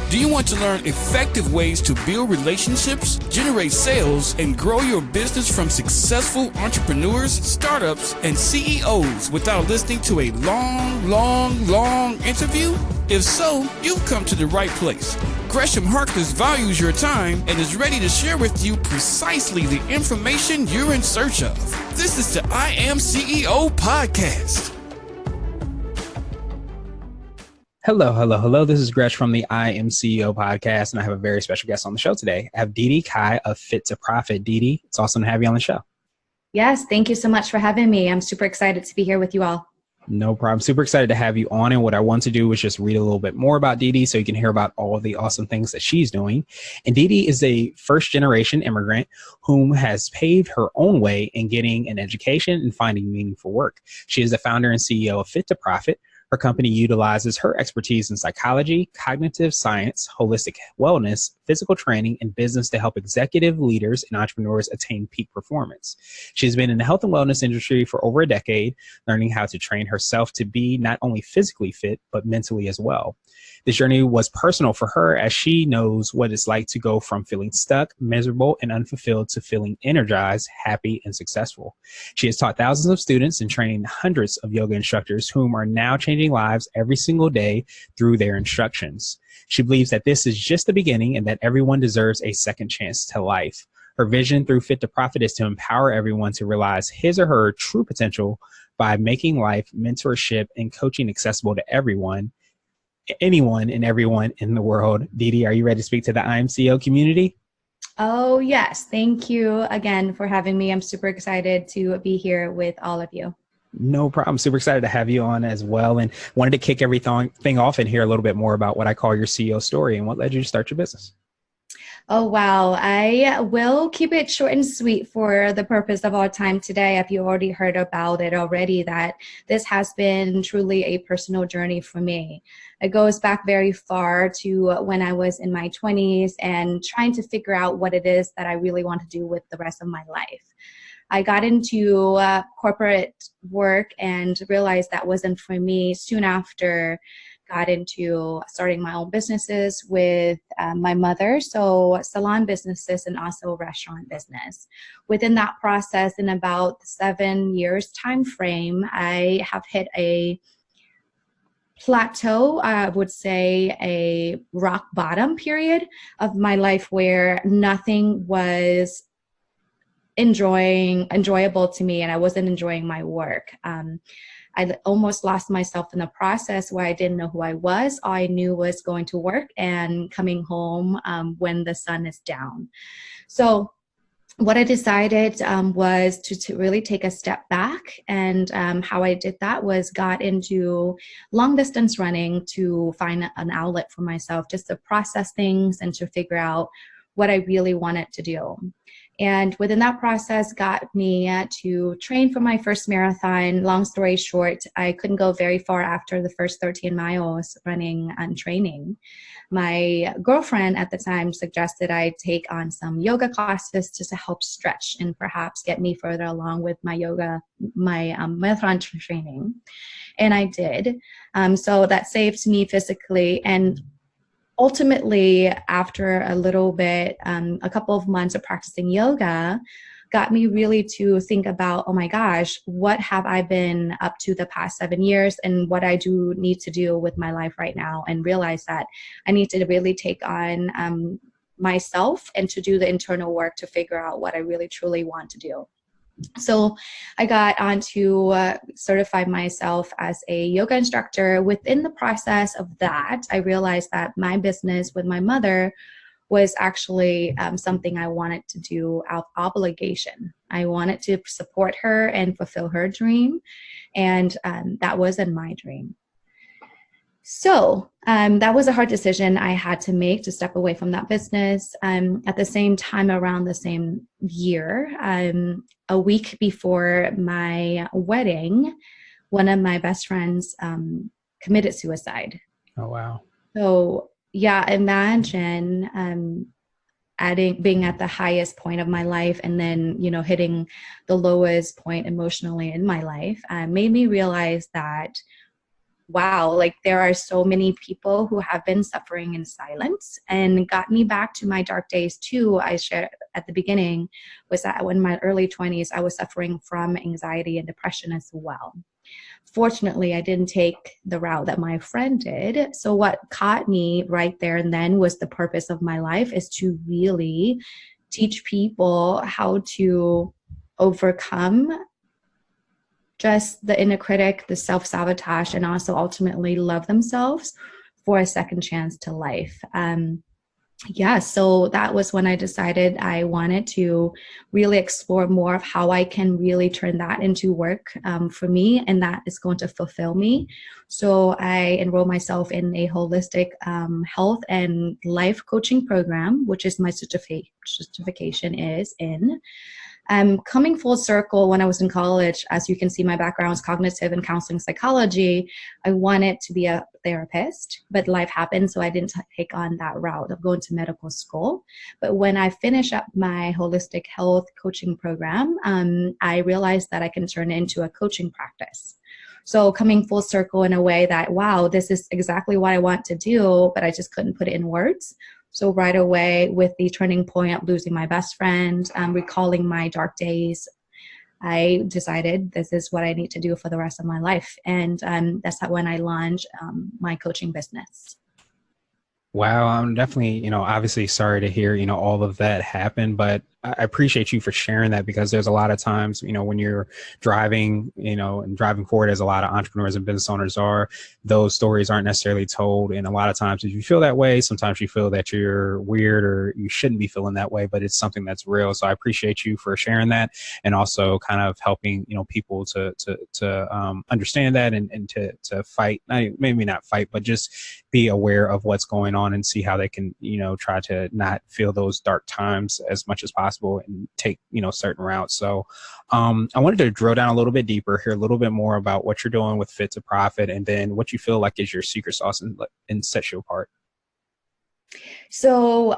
Do you want to learn effective ways to build relationships, generate sales, and grow your business from successful entrepreneurs, startups, and CEOs without listening to a long interview? If so, you've come to the right place. Gresham Harkless values your time and is ready to share with you precisely the information you're in search of. This is the I Am CEO podcast. Hello. This is Gresh from the I Am CEO podcast, and I have a very special guest on the show today. I have DeDee Cai of Fit to Profit. DeDee, it's awesome to have you on the show. Yes, thank you so much for having me. I'm super excited to be here with you all. No problem. Super excited to have you on. And what I want to do is just read a little bit more about DeDee so you can hear about all of the awesome things that she's doing. And DeDee is a first-generation immigrant whom has paved her own way in getting an education and finding meaningful work. She is the founder and CEO of Fit to Profit. Her company utilizes her expertise in psychology, cognitive science, holistic wellness, physical training, and business to help executive leaders and entrepreneurs attain peak performance. She has been in the health and wellness industry for over a decade, learning how to train herself to be not only physically fit, but mentally as well. This journey was personal for her as she knows what it's like to go from feeling stuck, miserable, and unfulfilled to feeling energized, happy, and successful. She has taught thousands of students and trained hundreds of yoga instructors whom are now changing lives every single day through their instructions. She believes that this is just the beginning and that everyone deserves a second chance to life. Her vision through Fit to Profit is to empower everyone to realize his or her true potential by making life, mentorship, and coaching accessible to everyone, anyone and everyone in the world. DeDee, are you ready to speak to the I Am CEO community? Oh, yes. Thank you again for having me. I'm super excited to be here with all of you. No problem. Super excited to have you on as well. And wanted to kick everything off and hear a little bit more about what I call your CEO story and what led you to start your business. Oh, wow. I will keep it short and sweet for the purpose of our time today. If you already heard about it already, that this has been truly a personal journey for me. It goes back very far to when I was in my 20s and trying to figure out what it is that I really want to do with the rest of my life. I got into corporate work and realized that wasn't for me. Soon after, got into starting my own businesses with my mother, so salon businesses and also restaurant business. Within that process, in about 7 years time frame, I have hit a plateau, I would say a rock bottom period of my life where nothing was enjoyable to me and I wasn't enjoying my work. I almost lost myself in the process where I didn't know who I was. All I knew was going to work and coming home when the sun is down. So what I decided was to really take a step back. And how I did that was got into long distance running to find an outlet for myself, just to process things and to figure out what I really wanted to do. And within that process got me to train for my first marathon. Long story short, I couldn't go very far after the first 13 miles running and training. My girlfriend at the time suggested I take on some yoga classes just to help stretch and perhaps get me further along with my marathon training. And I did. So that saved me physically, and ultimately, after a little bit, a couple of months of practicing yoga, got me really to think about, oh my gosh, what have I been up to the past 7 years and what I do need to do with my life right now, and realize that I need to really take on myself and to do the internal work to figure out what I really truly want to do. So I got on to certify myself as a yoga instructor. Within the process of that, I realized that my business with my mother was actually something I wanted to do out of obligation. I wanted to support her and fulfill her dream, and that wasn't my dream. So that was a hard decision I had to make to step away from that business. At the same time, around the same year, a week before my wedding, one of my best friends committed suicide. Oh, wow. So yeah, imagine being at the highest point of my life and then, hitting the lowest point emotionally in my life made me realize that wow, like there are so many people who have been suffering in silence, and got me back to my dark days too. I shared at the beginning was that in my early 20s, I was suffering from anxiety and depression as well. Fortunately, I didn't take the route that my friend did. So what caught me right there and then was the purpose of my life is to really teach people how to overcome just the inner critic, the self-sabotage, and also ultimately love themselves for a second chance to life. So that was when I decided I wanted to really explore more of how I can really turn that into work for me, and that is going to fulfill me. So I enrolled myself in a holistic health and life coaching program, which is my certification is in. Coming full circle, when I was in college, as you can see, my background is cognitive and counseling psychology. I wanted to be a therapist, but life happened, so I didn't take on that route of going to medical school. But when I finished up my holistic health coaching program, I realized that I can turn it into a coaching practice. So coming full circle in a way that, wow, this is exactly what I want to do, but I just couldn't put it in words. So right away, with the turning point of losing my best friend, recalling my dark days, I decided this is what I need to do for the rest of my life. And that's when I launched my coaching business. Wow, I'm definitely, obviously sorry to hear, all of that happen, but I appreciate you for sharing that, because there's a lot of times, when you're driving, and driving forward, as a lot of entrepreneurs and business owners are, those stories aren't necessarily told. And a lot of times if you feel that way, sometimes you feel that you're weird or you shouldn't be feeling that way, but it's something that's real. So I appreciate you for sharing that, and also kind of helping, people to understand that and to fight, maybe not fight, but just be aware of what's going on and see how they can, try to not feel those dark times as much as possible and take, certain routes. So I wanted to drill down a little bit deeper, hear a little bit more about what you're doing with Fit to Profit, and then what you feel like is your secret sauce and sets you apart. So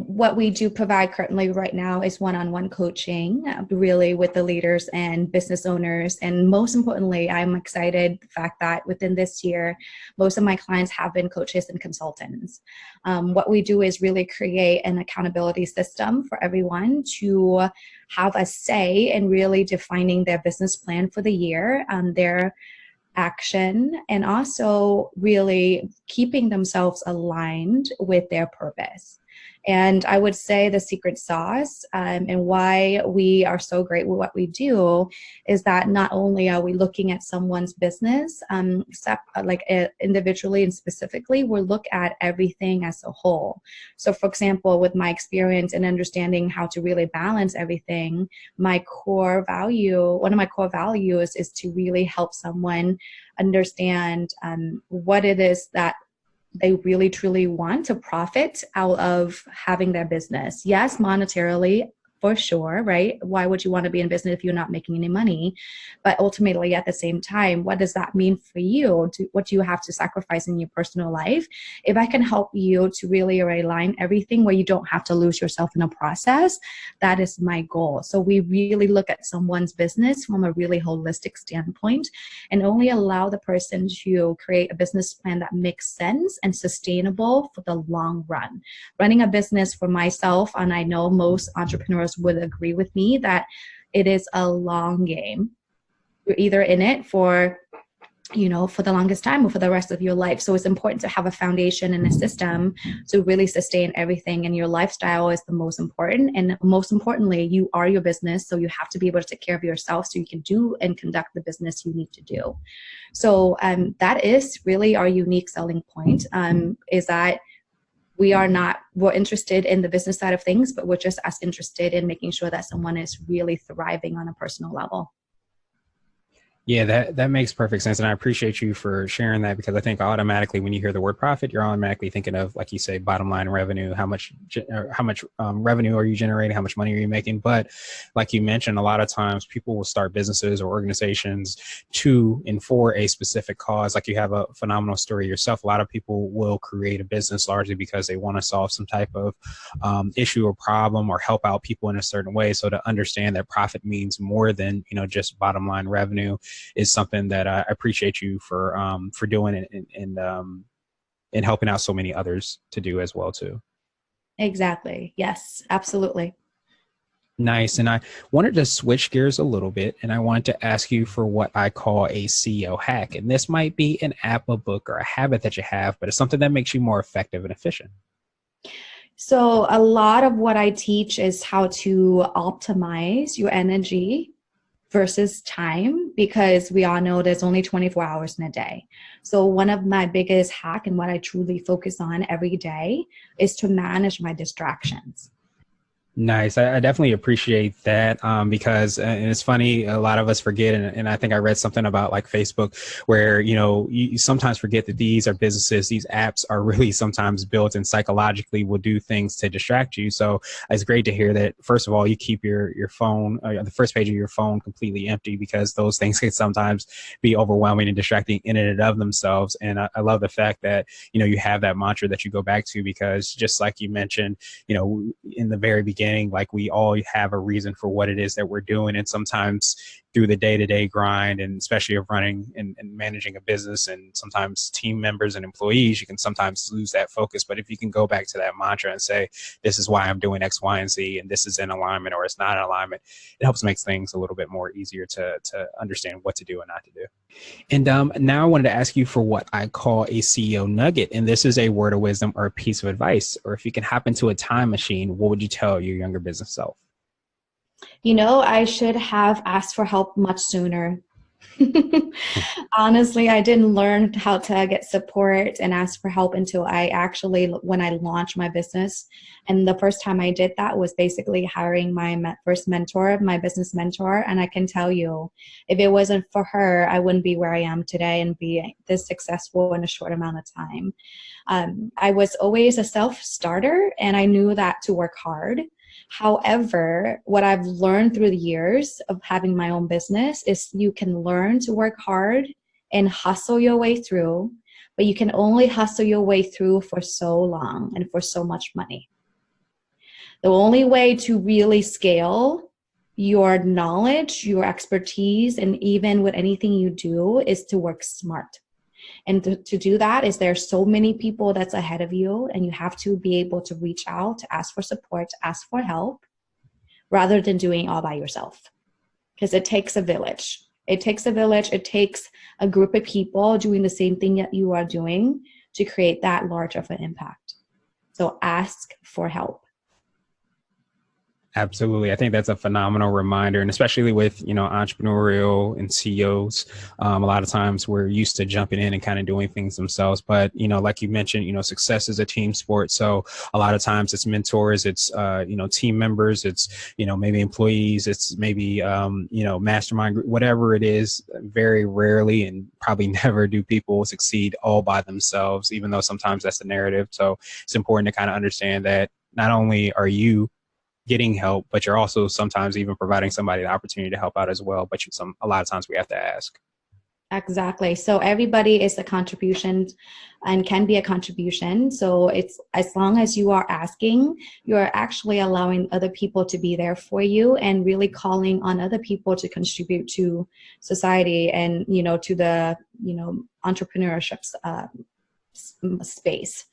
what we do provide currently right now is one-on-one coaching, really with the leaders and business owners. And most importantly, I'm excited the fact that within this year, most of my clients have been coaches and consultants. What we do is really create an accountability system for everyone to have a say in really defining their business plan for the year, their action, and also really keeping themselves aligned with their purpose. And I would say the secret sauce and why we are so great with what we do is that not only are we looking at someone's business individually and specifically, we look at everything as a whole. So for example, with my experience and understanding how to really balance everything, one of my core values is to really help someone understand what it is that they really truly want to profit out of having their business. Yes, monetarily, for sure, right? Why would you want to be in business if you're not making any money? But ultimately, at the same time, what does that mean for you? What do you have to sacrifice in your personal life? If I can help you to really align everything where you don't have to lose yourself in a process, that is my goal. So we really look at someone's business from a really holistic standpoint and only allow the person to create a business plan that makes sense and sustainable for the long run. Running a business for myself, and I know most entrepreneurs would agree with me that it is a long game. You're either in it for the longest time or for the rest of your life. So it's important to have a foundation and a system to really sustain everything. And your lifestyle is the most important. And most importantly, you are your business. So you have to be able to take care of yourself so you can do and conduct the business you need to do. So that is really our unique selling point, is that we're interested in the business side of things, but we're just as interested in making sure that someone is really thriving on a personal level. Yeah, that makes perfect sense. And I appreciate you for sharing that, because I think automatically when you hear the word profit, you're automatically thinking of, like you say, bottom line revenue, how much revenue are you generating? How much money are you making? But like you mentioned, a lot of times people will start businesses or organizations to and for a specific cause. Like you have a phenomenal story yourself. A lot of people will create a business largely because they want to solve some type of issue or problem or help out people in a certain way. So to understand that profit means more than, just bottom line revenue is something that I appreciate you for doing and helping out so many others to do as well too. Exactly. Yes, absolutely. Nice. And I wanted to switch gears a little bit, and I wanted to ask you for what I call a CEO hack. And this might be an app, a book, or a habit that you have, but it's something that makes you more effective and efficient. So a lot of what I teach is how to optimize your energy versus time, because we all know there's only 24 hours in a day. So one of my biggest hack and what I truly focus on every day is to manage my distractions. Nice. I definitely appreciate that because and it's funny, a lot of us forget, and I think I read something about like Facebook where, you sometimes forget that these are businesses, these apps are really sometimes built and psychologically will do things to distract you. So it's great to hear that, first of all, you keep your phone, the first page of your phone completely empty, because those things can sometimes be overwhelming and distracting in and of themselves. And I love the fact that, you have that mantra that you go back to, because just like you mentioned, in the very beginning, like we all have a reason for what it is that we're doing. And sometimes through the day-to-day grind, and especially of running and managing a business and sometimes team members and employees, you can sometimes lose that focus. But if you can go back to that mantra and say, this is why I'm doing X, Y, and Z, and this is in alignment or it's not in alignment, it helps make things a little bit more easier to understand what to do and not to do. And now I wanted to ask you for what I call a CEO nugget. And this is a word of wisdom or a piece of advice. Or if you can hop into a time machine, what would you tell your younger business self? I should have asked for help much sooner. Honestly, I didn't learn how to get support and ask for help until when I launched my business. And the first time I did that was basically hiring my first mentor, my business mentor. And I can tell you, if it wasn't for her, I wouldn't be where I am today and be this successful in a short amount of time. I was always a self-starter, and I knew that to work hard. However, what I've learned through the years of having my own business is you can learn to work hard and hustle your way through, but you can only hustle your way through for so long and for so much money. The only way to really scale your knowledge, your expertise, and even with anything you do is to work smart. And to do that is there are so many people that's ahead of you, and you have to be able to reach out, to ask for support, to ask for help, rather than doing it all by yourself. Because it takes a village. It takes a village. It takes a group of people doing the same thing that you are doing to create that large of an impact. So ask for help. Absolutely. I think that's a phenomenal reminder. And especially with, entrepreneurial and CEOs, a lot of times we're used to jumping in and kind of doing things themselves. But, like you mentioned, success is a team sport. So a lot of times it's mentors, it's, team members, it's, maybe employees, it's maybe, mastermind group, whatever it is. Very rarely and probably never do people succeed all by themselves, even though sometimes that's the narrative. So it's important to kind of understand that not only are you getting help, but you're also sometimes even providing somebody the opportunity to help out as well. But a lot of times we have to ask. Exactly. So everybody is a contribution and can be a contribution. So it's as long as you are asking, you're actually allowing other people to be there for you and really calling on other people to contribute to society and, to the, entrepreneurship space.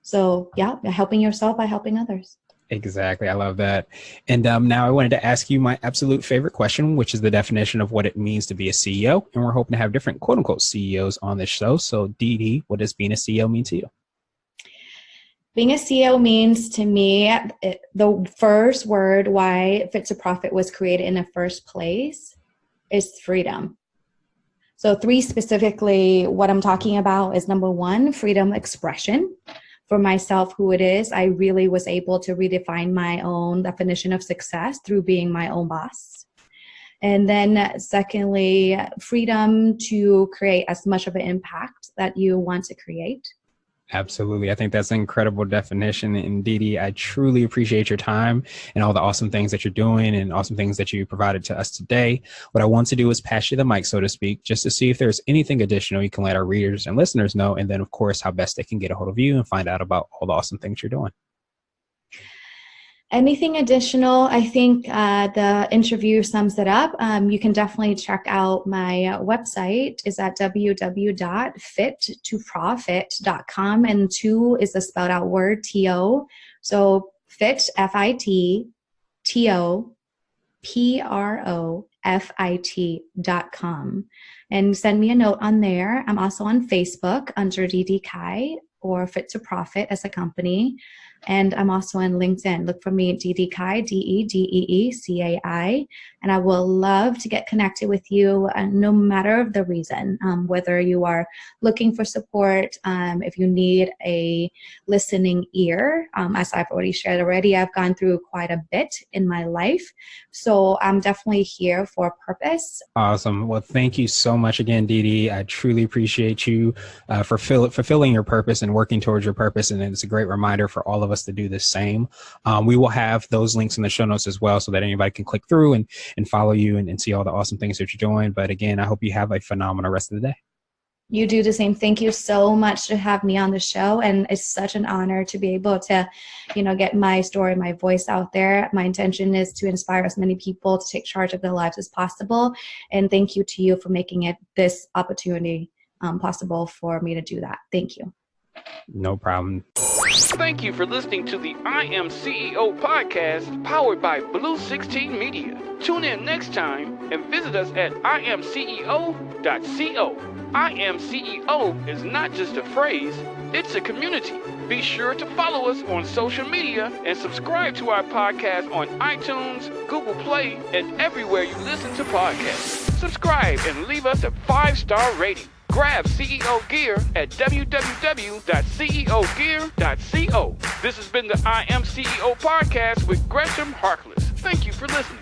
So yeah, helping yourself by helping others. Exactly. I love that. And now I wanted to ask you my absolute favorite question, which is the definition of what it means to be a CEO. And we're hoping to have different quote unquote CEOs on this show. So DeDee, what does being a CEO mean to you? Being a CEO means to me, the first word why Fit to Profit was created in the first place is freedom. So 3 specifically, what I'm talking about is number 1, freedom expression. For myself, who it is, I really was able to redefine my own definition of success through being my own boss. And then secondly, freedom to create as much of an impact that you want to create. Absolutely. I think that's an incredible definition. And DeDee, I truly appreciate your time and all the awesome things that you're doing and awesome things that you provided to us today. What I want to do is pass you the mic, so to speak, just to see if there's anything additional you can let our readers and listeners know. And then, of course, how best they can get a hold of you and find out about all the awesome things you're doing. Anything additional? I think the interview sums it up. You can definitely check out my website. Is at www.fit2profit.com, and two is a spelled out word, T-O. So fit, FIT-TOPROFIT.com. And send me a note on there. I'm also on Facebook under DeDee Cai or Fit to Profit as a company. And I'm also on LinkedIn. Look for me, DeDee Cai, DeDeeCai. And I will love to get connected with you no matter the reason, whether you are looking for support, if you need a listening ear. As I've already shared already, I've gone through quite a bit in my life. So I'm definitely here for a purpose. Awesome. Well, thank you so much again, DeDee. I truly appreciate you for fulfilling your purpose and working towards your purpose. And it's a great reminder for all of us to do the same. We will have those links in the show notes as well so that anybody can click through and follow you and see all the awesome things that you're doing. But again, I hope you have a phenomenal rest of the day. You do the same. Thank you so much to have me on the show. And it's such an honor to be able to, get my story, my voice out there. My intention is to inspire as many people to take charge of their lives as possible. And thank you to you for making it this opportunity possible for me to do that. Thank you. No problem. Thank you for listening to the I Am CEO podcast powered by Blue 16 Media. Tune in next time and visit us at imceo.co. I Am CEO is not just a phrase, it's a community. Be sure to follow us on social media and subscribe to our podcast on iTunes, Google Play, and everywhere you listen to podcasts. Subscribe and leave us a 5-star rating. Grab CEO gear at www.ceogear.co. This has been the I Am CEO podcast with Gresham Harkless. Thank you for listening.